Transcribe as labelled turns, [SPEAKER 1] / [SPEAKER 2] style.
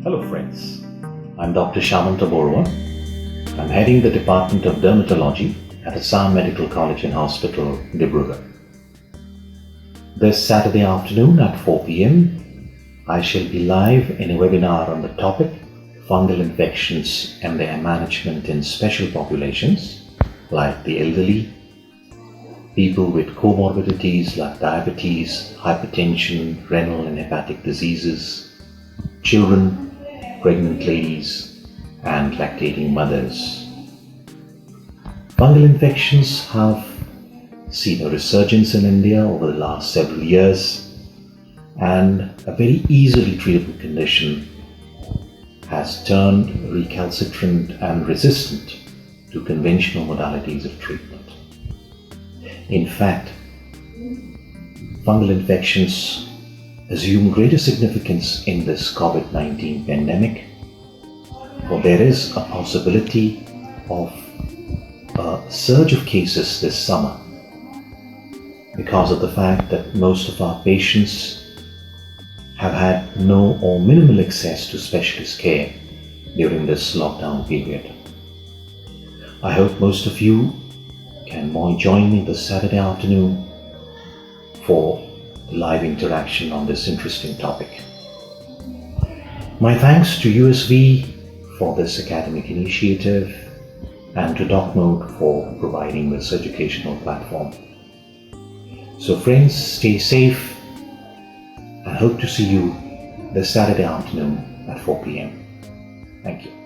[SPEAKER 1] Hello friends, I'm Dr. Shyamanta Barua. I'm heading the Department of Dermatology at Assam Medical College and Hospital, Dibrugarh. This Saturday afternoon at 4 p.m, I shall be live in a webinar on the topic fungal infections and their management in special populations like the elderly, people with comorbidities like diabetes, hypertension, renal and hepatic diseases, children, pregnant ladies, and lactating mothers. Fungal infections have seen a resurgence in India over the last several years, and a very easily treatable condition has turned recalcitrant and resistant to conventional modalities of treatment. In fact, fungal infections assume greater significance in this COVID-19 pandemic, for there is a possibility of a surge of cases this summer because of the fact that most of our patients have had no or minimal access to specialist care during this lockdown period. I hope most of you can join me this Saturday afternoon for live interaction on this interesting topic. My thanks to USV for this academic initiative and to DocMode for providing this educational platform. So friends, stay safe and hope to see you this Saturday afternoon at 4 p.m. Thank you.